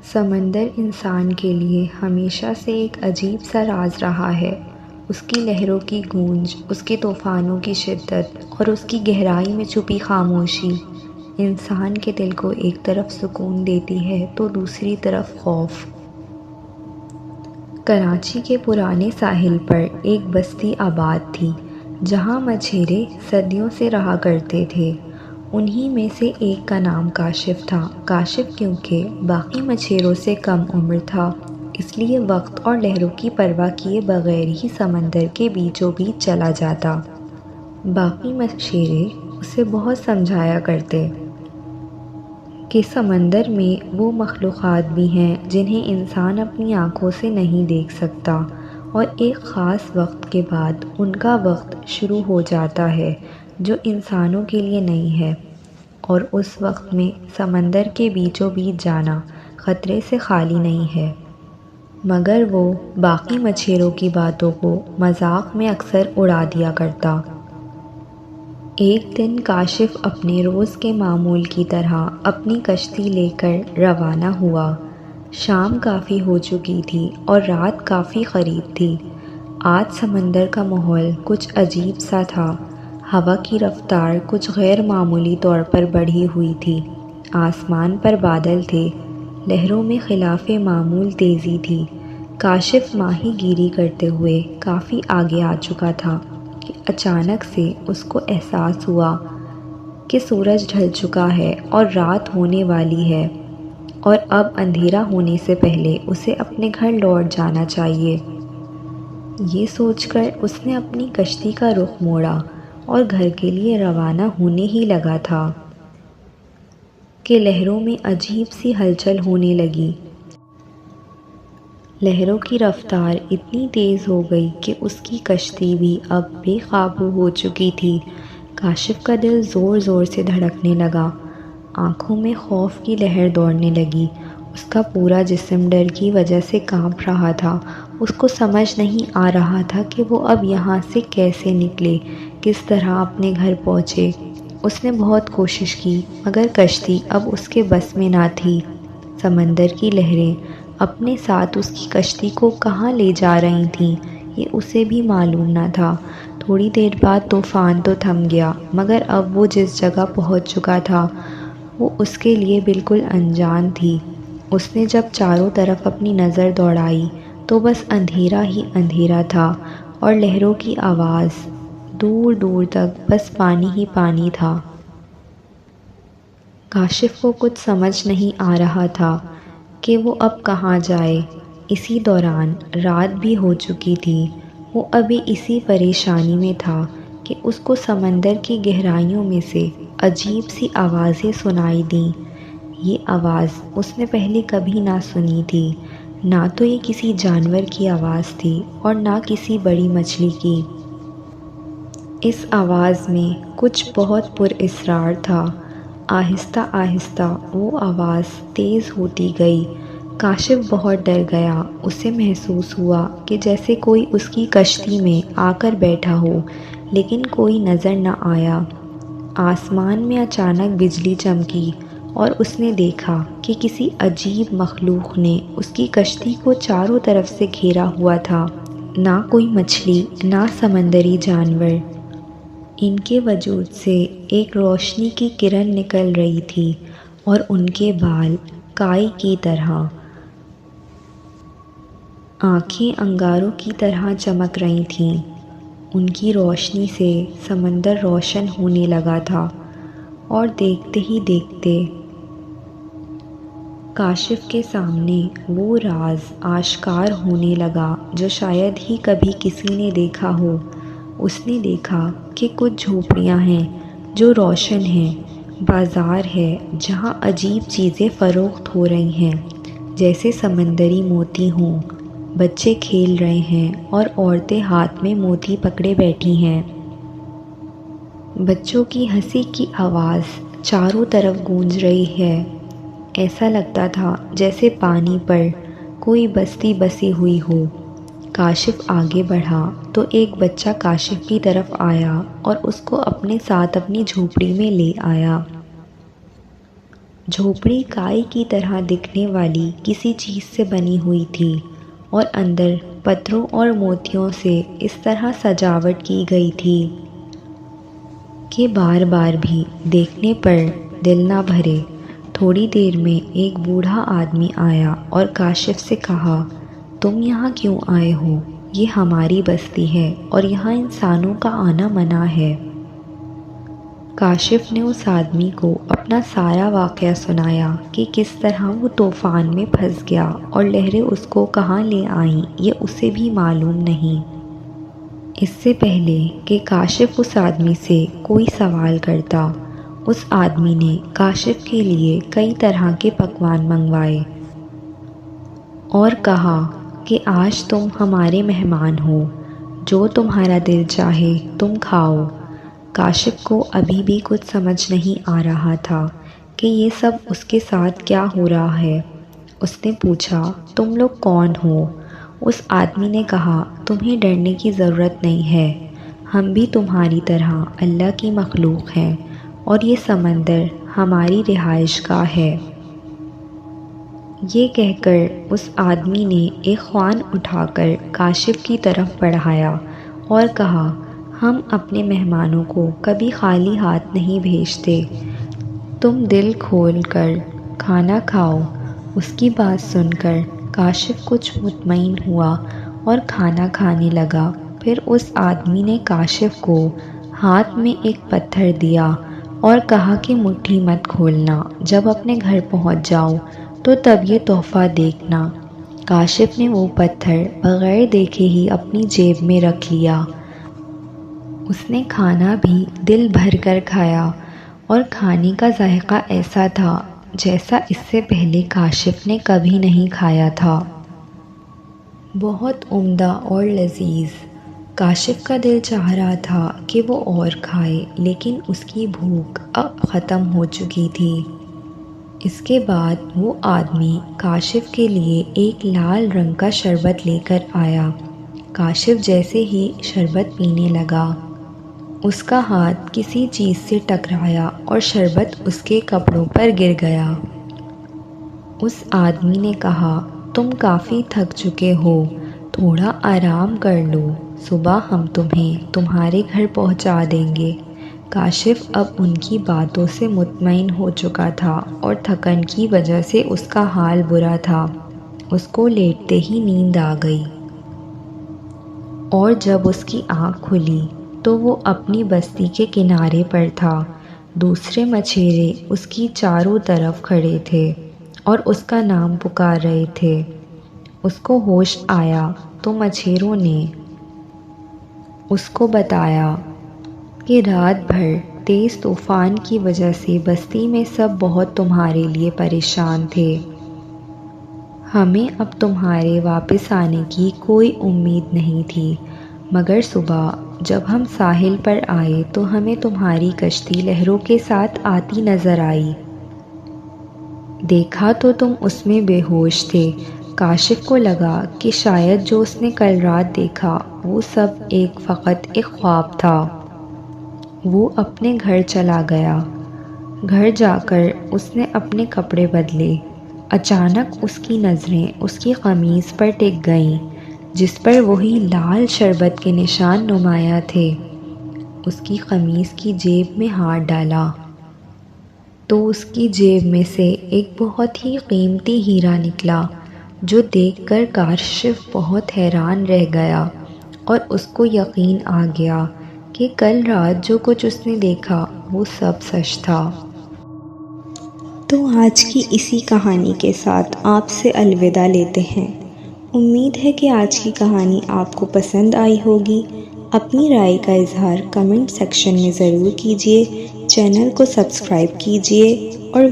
سمندر انسان کے لیے ہمیشہ سے ایک عجیب سا راز رہا ہے۔ اس کی لہروں کی گونج، اس کے طوفانوں کی شدت اور اس کی گہرائی میں چھپی خاموشی انسان کے دل کو ایک طرف سکون دیتی ہے تو دوسری طرف خوف۔ کراچی کے پرانے ساحل پر ایک بستی آباد تھی جہاں مچھیرے صدیوں سے رہا کرتے تھے۔ انہی میں سے ایک کا نام کاشف تھا۔ کاشف کیونکہ باقی مچھیروں سے کم عمر تھا، اس لیے وقت اور لہروں کی پرواہ کیے بغیر ہی سمندر کے بیچوں بیچ چلا جاتا۔ باقی مچھیرے اسے بہت سمجھایا کرتے کہ سمندر میں وہ مخلوقات بھی ہیں جنہیں انسان اپنی آنکھوں سے نہیں دیکھ سکتا، اور ایک خاص وقت کے بعد ان کا وقت شروع ہو جاتا ہے جو انسانوں کے لیے نہیں ہے، اور اس وقت میں سمندر کے بیچوں بیچ جانا خطرے سے خالی نہیں ہے۔ مگر وہ باقی مچھیروں کی باتوں کو مذاق میں اکثر اڑا دیا کرتا۔ ایک دن کاشف اپنے روز کے معمول کی طرح اپنی کشتی لے کر روانہ ہوا۔ شام کافی ہو چکی تھی اور رات کافی قریب تھی۔ آج سمندر کا ماحول کچھ عجیب سا تھا۔ ہوا کی رفتار کچھ غیر معمولی طور پر بڑھی ہوئی تھی۔ آسمان پر بادل تھے، لہروں میں خلاف معمول تیزی تھی۔ کاشف ماہی گیری کرتے ہوئے کافی آگے آ چکا تھا کہ اچانک سے اس کو احساس ہوا کہ سورج ڈھل چکا ہے اور رات ہونے والی ہے، اور اب اندھیرا ہونے سے پہلے اسے اپنے گھر لوٹ جانا چاہیے۔ یہ سوچ کر اس نے اپنی کشتی کا رخ موڑا اور گھر کے لیے روانہ ہونے ہی لگا تھا کہ لہروں میں عجیب سی ہلچل ہونے لگی۔ لہروں کی رفتار اتنی تیز ہو گئی کہ اس کی کشتی بھی اب بے قابو ہو چکی تھی۔ کاشف کا دل زور زور سے دھڑکنے لگا، آنکھوں میں خوف کی لہر دوڑنے لگی، اس کا پورا جسم ڈر کی وجہ سے کانپ رہا تھا۔ اس کو سمجھ نہیں آ رہا تھا کہ وہ اب یہاں سے کیسے نکلے، کس طرح اپنے گھر پہنچے۔ اس نے بہت کوشش کی مگر کشتی اب اس کے بس میں نہ تھی۔ سمندر کی لہریں اپنے ساتھ اس کی کشتی کو کہاں لے جا رہی تھیں یہ اسے بھی معلوم نہ تھا۔ تھوڑی دیر بعد طوفان تو تھم گیا، مگر اب وہ جس جگہ پہنچ چکا تھا وہ اس کے لیے بالکل انجان تھی۔ اس نے جب چاروں طرف اپنی نظر دوڑائی تو بس اندھیرا ہی اندھیرا تھا، اور لہروں کی آواز دور دور تک بس پانی ہی پانی تھا۔ کاشف کو کچھ سمجھ نہیں آ رہا تھا کہ وہ اب کہاں جائے۔ اسی دوران رات بھی ہو چکی تھی۔ وہ ابھی اسی پریشانی میں تھا کہ اس کو سمندر کی گہرائیوں میں سے عجیب سی آوازیں سنائی دیں۔ یہ آواز اس نے پہلے کبھی نہ سنی تھی، نہ تو یہ کسی جانور کی آواز تھی اور نہ کسی بڑی مچھلی کی۔ اس آواز میں کچھ بہت پراسرار تھا۔ آہستہ آہستہ وہ آواز تیز ہوتی گئی۔ کاشف بہت ڈر گیا۔ اسے محسوس ہوا کہ جیسے کوئی اس کی کشتی میں آ کر بیٹھا ہو، لیکن کوئی نظر نہ آیا۔ آسمان میں اچانک بجلی چمکی اور اس نے دیکھا کہ کسی عجیب مخلوق نے اس کی کشتی کو چاروں طرف سے گھیرا ہوا تھا۔ نہ کوئی مچھلی، نہ سمندری جانور، ان کے وجود سے ایک روشنی کی کرن نکل رہی تھی، اور ان کے بال کائی کی طرح، آنکھیں انگاروں کی طرح چمک رہی تھیں۔ ان کی روشنی سے سمندر روشن ہونے لگا تھا، اور دیکھتے ہی دیکھتے کاشف کے سامنے وہ راز آشکار ہونے لگا جو شاید ہی کبھی کسی نے دیکھا ہو۔ اس نے دیکھا کہ کچھ جھوپڑیاں ہیں جو روشن ہیں، بازار ہے جہاں عجیب چیزیں فروخت ہو رہی ہیں جیسے سمندری موتی ہوں، بچے کھیل رہے ہیں اور عورتیں ہاتھ میں موتی پکڑے بیٹھی ہیں۔ بچوں کی ہنسی کی آواز چاروں طرف گونج رہی ہے۔ ایسا لگتا تھا جیسے پانی پر کوئی بستی بسی ہوئی ہو۔ کاشف آگے بڑھا تو ایک بچہ کاشف کی طرف آیا اور اس کو اپنے ساتھ اپنی جھوپڑی میں لے آیا۔ جھوپڑی کائی کی طرح دکھنے والی کسی چیز سے بنی ہوئی تھی اور اندر پتھروں اور موتیوں سے اس طرح سجاوٹ کی گئی تھی کہ بار بار بھی دیکھنے پر دل نہ بھرے۔ تھوڑی دیر میں ایک بوڑھا آدمی آیا اور کاشف سے کہا، تم یہاں کیوں آئے ہو؟ یہ ہماری بستی ہے اور یہاں انسانوں کا آنا منع ہے۔ کاشف نے اس آدمی کو اپنا سارا واقعہ سنایا کہ کس طرح وہ طوفان میں پھنس گیا اور لہریں اس کو کہاں لے آئیں یہ اسے بھی معلوم نہیں۔ اس سے پہلے کہ کاشف اس آدمی سے کوئی سوال کرتا، اس آدمی نے کاشف کے لیے کئی طرح کے پکوان منگوائے اور کہا کہ آج تم ہمارے مہمان ہو، جو تمہارا دل چاہے تم کھاؤ۔ کاشف کو ابھی بھی کچھ سمجھ نہیں آ رہا تھا کہ یہ سب اس کے ساتھ کیا ہو رہا ہے۔ اس نے پوچھا، تم لوگ کون ہو؟ اس آدمی نے کہا، تمہیں ڈرنے کی ضرورت نہیں ہے، ہم بھی تمہاری طرح اللہ کی مخلوق ہیں اور یہ سمندر ہماری رہائش گاہ ہے۔ یہ کہہ کر اس آدمی نے ایک خوان اٹھا کر کاشف کی طرف بڑھایا اور کہا، ہم اپنے مہمانوں کو کبھی خالی ہاتھ نہیں بھیجتے، تم دل کھول کر کھانا کھاؤ۔ اس کی بات سن کر کاشف کچھ مطمئن ہوا اور کھانا کھانے لگا۔ پھر اس آدمی نے کاشف کو ہاتھ میں ایک پتھر دیا اور کہا کہ مٹھی مت کھولنا، جب اپنے گھر پہنچ جاؤ تو تب یہ تحفہ دیکھنا۔ کاشف نے وہ پتھر بغیر دیکھے ہی اپنی جیب میں رکھ لیا۔ اس نے کھانا بھی دل بھر کر کھایا اور کھانے کا ذائقہ ایسا تھا جیسا اس سے پہلے کاشف نے کبھی نہیں کھایا تھا۔ بہت عمدہ اور لذیذ۔ کاشف کا دل چاہ رہا تھا کہ وہ اور کھائے، لیکن اس کی بھوک اب ختم ہو چکی تھی۔ اس کے بعد وہ آدمی کاشف کے لیے ایک لال رنگ کا شربت لے کر آیا۔ کاشف جیسے ہی شربت پینے لگا، اس کا ہاتھ کسی چیز سے ٹکرایا اور شربت اس کے کپڑوں پر گر گیا۔ اس آدمی نے کہا، تم کافی تھک چکے ہو، تھوڑا آرام کر لو، صبح ہم تمہیں تمہارے گھر پہنچا دیں گے۔ کاشف اب ان کی باتوں سے مطمئن ہو چکا تھا اور تھکن کی وجہ سے اس کا حال برا تھا۔ اس کو لیٹتے ہی نیند آ گئی اور جب اس کی آنکھ کھلی تو وہ اپنی بستی کے کنارے پر تھا۔ دوسرے مچھیرے اس کی چاروں طرف کھڑے تھے اور اس کا نام پکار رہے تھے۔ اس کو ہوش آیا تو مچھیروں نے اس کو بتایا کہ رات بھر تیز طوفان کی وجہ سے بستی میں سب بہت تمہارے لیے پریشان تھے۔ ہمیں اب تمہارے واپس آنے کی کوئی امید نہیں تھی، مگر صبح جب ہم ساحل پر آئے تو ہمیں تمہاری کشتی لہروں کے ساتھ آتی نظر آئی۔ دیکھا تو تم اس میں بے ہوش تھے۔ کاشف کو لگا کہ شاید جو اس نے کل رات دیکھا وہ سب فقط ایک خواب تھا۔ وہ اپنے گھر چلا گیا۔ گھر جا کر اس نے اپنے کپڑے بدلے۔ اچانک اس کی نظریں اس کی قمیض پر ٹک گئیں جس پر وہی لال شربت کے نشان نمایاں تھے۔ اس کی قمیض کی جیب میں ہاتھ ڈالا تو اس کی جیب میں سے ایک بہت ہی قیمتی ہیرا نکلا، جو دیکھ کر کاشف بہت حیران رہ گیا اور اس کو یقین آ گیا کہ کل رات جو کچھ اس نے دیکھا وہ سب سچ تھا۔ تو آج کی اسی کہانی کے ساتھ آپ سے الوداع لیتے ہیں۔ امید ہے کہ آج کی کہانی آپ کو پسند آئی ہوگی۔ اپنی رائے کا اظہار کمنٹ سیکشن میں ضرور کیجیے۔ چینل کو سبسکرائب کیجیے اور